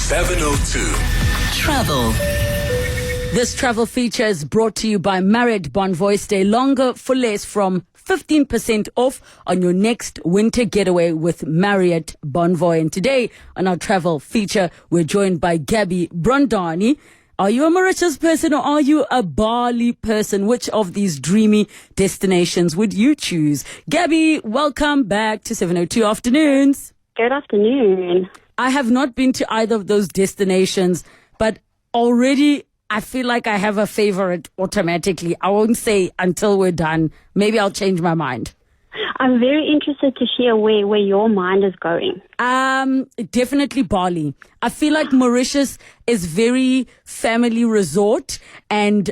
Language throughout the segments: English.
702. Travel. This travel feature is brought to you by Marriott Bonvoy. Stay longer for less from 15% off on your next winter getaway with Marriott Bonvoy. And today on our travel feature, we're joined by Gabi Brondani. Are you a Mauritius person or are you a Bali person? Which of these dreamy destinations would you choose? Gabi, welcome back to 702 Afternoons. Good afternoon. I have not been to either of those destinations, but already I feel like I have a favorite automatically. I won't say until we're done. Maybe I'll change my mind. I'm very interested to hear where your mind is going. Definitely Bali. I feel like Mauritius is very family resort, and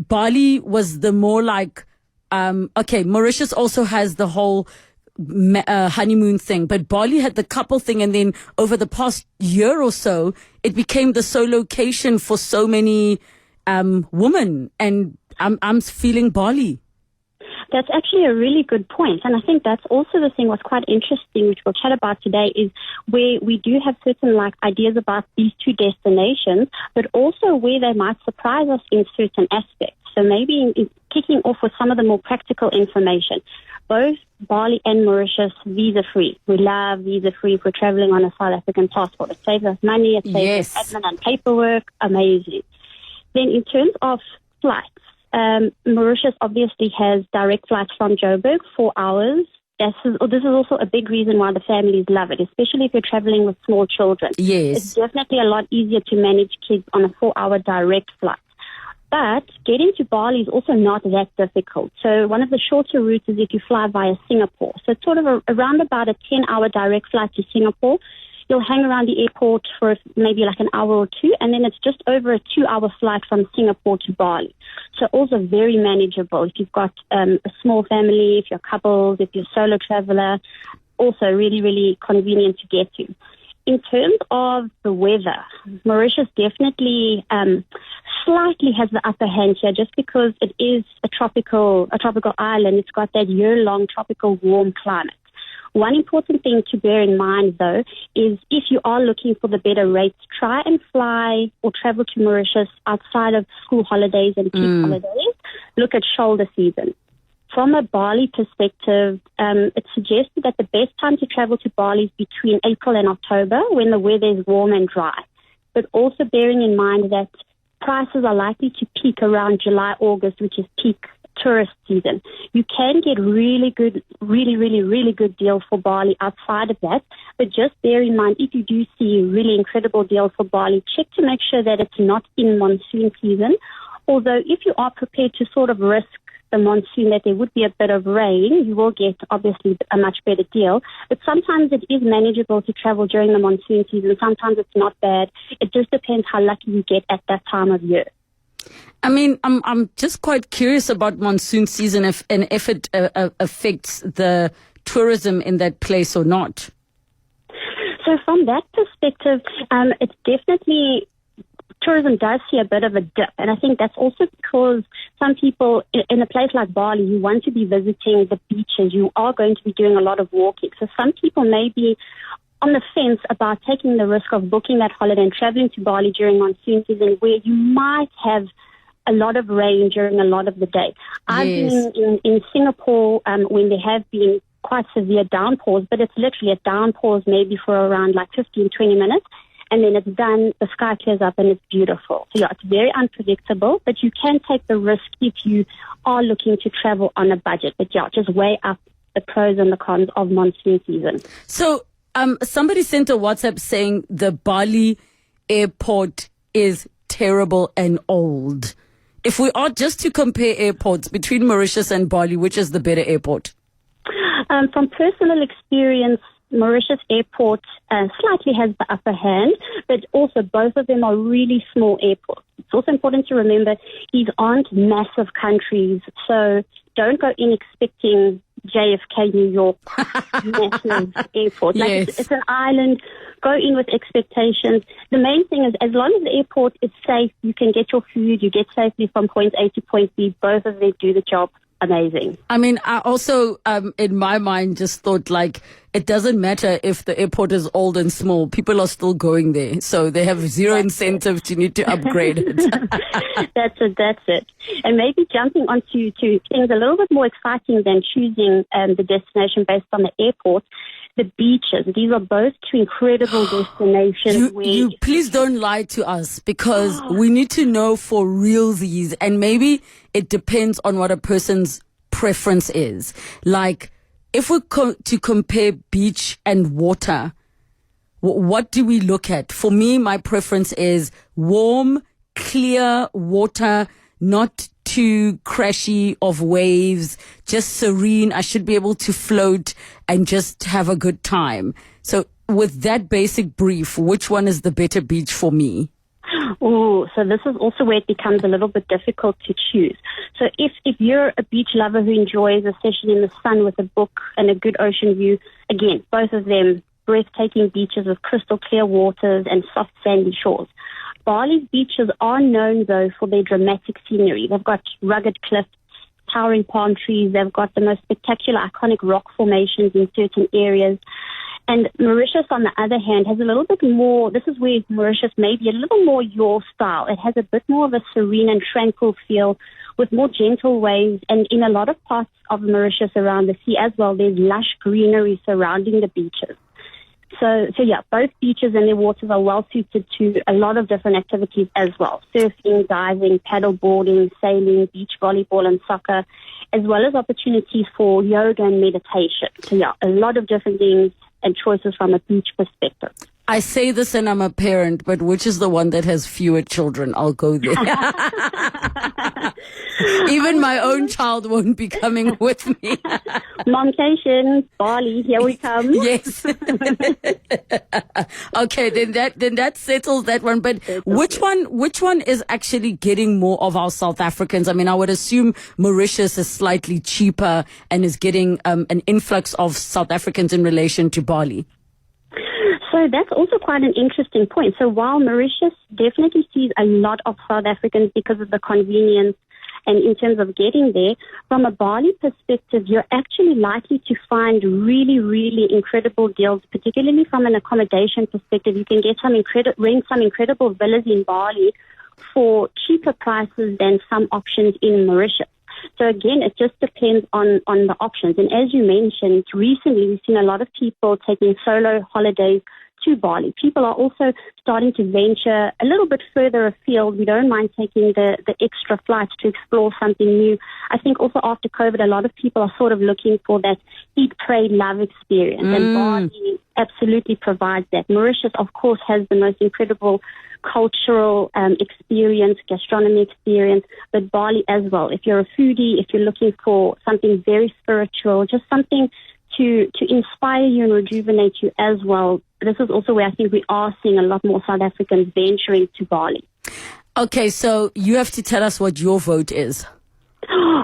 Bali was the more like, Mauritius also has the whole honeymoon thing, but Bali had the couple thing, and then over the past year or so, it became the sole location for so many women, and I'm feeling Bali. That's actually a really good point. And I think that's also the thing what's quite interesting, which we'll chat about today, is where we do have certain ideas about these two destinations, but also where they might surprise us in certain aspects. So maybe in kicking off with some of the more practical information. Both Bali and Mauritius visa-free. We love visa-free if we're traveling on a South African passport. It saves us money, it saves us admin and paperwork. Amazing. Then in terms of flights, Mauritius obviously has direct flights from Joburg, 4 hours. This is also a big reason why the families love it, especially if you're traveling with small children. Yes. It's definitely a lot easier to manage kids on a 4-hour direct flight. But getting to Bali is also not that difficult. So one of the shorter routes is if you fly via Singapore. So it's sort of around about a 10-hour direct flight to Singapore. You'll hang around the airport for maybe like an hour or two, and then it's just over a 2-hour flight from Singapore to Bali. So also very manageable if you've got a small family, if you're couples, if you're a solo traveler. Also really, really convenient to get to. In terms of the weather, Mauritius definitely slightly has the upper hand here, just because it is a tropical island. It's got that year-long tropical warm climate. One important thing to bear in mind, though, is if you are looking for the better rates, try and fly or travel to Mauritius outside of school holidays and peak holidays. Look at shoulder season. From a Bali perspective, it's suggested that the best time to travel to Bali is between April and October, when the weather is warm and dry. But also bearing in mind that prices are likely to peak around July, August, which is peak tourist season. You can get really good deals for Bali outside of that, but just bear in mind, if you do see really incredible deals for Bali, check to make sure that it's not in monsoon season. Although if you are prepared to sort of risk the monsoon, that there would be a bit of rain, you will get obviously a much better deal. But sometimes it is manageable to travel during the monsoon season. Sometimes it's not bad. It just depends how lucky you get at that time of year. I mean, I'm just quite curious about monsoon season, if it affects the tourism in that place or not. So from that perspective, it's definitely, tourism does see a bit of a dip. And I think that's also because some people in a place like Bali, you want to be visiting the beaches. You are going to be doing a lot of walking. So some people may be on the fence about taking the risk of booking that holiday and traveling to Bali during monsoon season, where you might have a lot of rain during a lot of the day. I've been in Singapore when there have been quite severe downpours, but it's literally a downpours maybe for around 15, 20 minutes. And then it's done, the sky clears up and it's beautiful. So yeah, it's very unpredictable, but you can take the risk if you are looking to travel on a budget. But yeah, just weigh up the pros and the cons of monsoon season. So somebody sent a WhatsApp saying the Bali airport is terrible and old. If we are just to compare airports between Mauritius and Bali, which is the better airport? From personal experience, Mauritius Airport slightly has the upper hand, but also both of them are really small airports. It's also important to remember these aren't massive countries, so don't go in expecting JFK, New York, massive airport. It's an island. Go in with expectations. The main thing is, as long as the airport is safe, you can get your food, you get safely from point A to point B. Both of them do the job amazing. I mean, I also, in my mind, just thought like, it doesn't matter if the airport is old and small. People are still going there. So they have zero incentive to need to upgrade it. That's it. And maybe jumping onto things a little bit more exciting than choosing the destination based on the airport, the beaches. These are both two incredible destinations. You please don't lie to us, because we need to know for realsies, and maybe it depends on what a person's preference is. Like, if we're to compare beach and water, what do we look at? For me, my preference is warm, clear water, not too crashy of waves, just serene. I should be able to float and just have a good time. So with that basic brief, which one is the better beach for me? Oh, so this is also where it becomes a little bit difficult to choose. So if you're a beach lover who enjoys a session in the sun with a book and a good ocean view, again, both of them breathtaking beaches with crystal clear waters and soft sandy shores. Bali's beaches are known, though, for their dramatic scenery. They've got rugged cliffs, towering palm trees. They've got the most spectacular, iconic rock formations in certain areas. And Mauritius, on the other hand, has a little bit more, this is where Mauritius may be a little more your style. It has a bit more of a serene and tranquil feel with more gentle waves. And in a lot of parts of Mauritius around the sea as well, there's lush greenery surrounding the beaches. So yeah, both beaches and their waters are well suited to a lot of different activities as well. Surfing, diving, paddle boarding, sailing, beach volleyball and soccer, as well as opportunities for yoga and meditation. So yeah, a lot of different things and choices from a beach perspective. I say this and I'm a parent, but which is the one that has fewer children? I'll go there. Even my own child won't be coming with me. Momcation, Bali, here we come. Yes. Okay, then that settles that one. But which one is actually getting more of our South Africans? I mean, I would assume Mauritius is slightly cheaper and is getting an influx of South Africans in relation to Bali. So that's also quite an interesting point. So while Mauritius definitely sees a lot of South Africans because of the convenience and in terms of getting there, from a Bali perspective, you're actually likely to find really, really incredible deals, particularly from an accommodation perspective. You can get rent some incredible villas in Bali for cheaper prices than some options in Mauritius. So again, it just depends on the options. And as you mentioned, recently we've seen a lot of people taking solo holidays to Bali. People are also starting to venture a little bit further afield. We don't mind taking the extra flights to explore something new. I think also after COVID, a lot of people are sort of looking for that eat, pray, love experience. And Bali absolutely provides that. Mauritius, of course, has the most incredible cultural experience, gastronomy experience, but Bali as well. If you're a foodie, if you're looking for something very spiritual, just something to inspire you and rejuvenate you as well, this is also where I think we are seeing a lot more South Africans venturing to Bali. Okay, so you have to tell us what your vote is.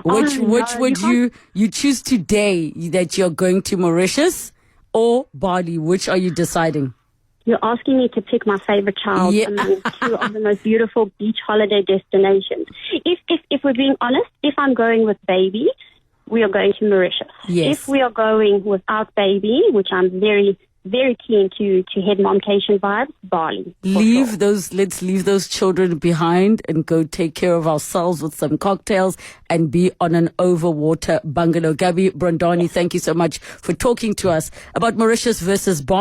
Which would you choose today, that you're going to Mauritius or Bali? Which are you deciding? You're asking me to pick my favorite child among two of the most beautiful beach holiday destinations. If we're being honest, if I'm going with baby, we are going to Mauritius. Yes. If we are going without baby, which I'm very, very keen to head momcation vibes, Bali. Let's leave those children behind and go take care of ourselves with some cocktails and be on an overwater bungalow. Gabi Brondani, thank you so much for talking to us about Mauritius versus Bali.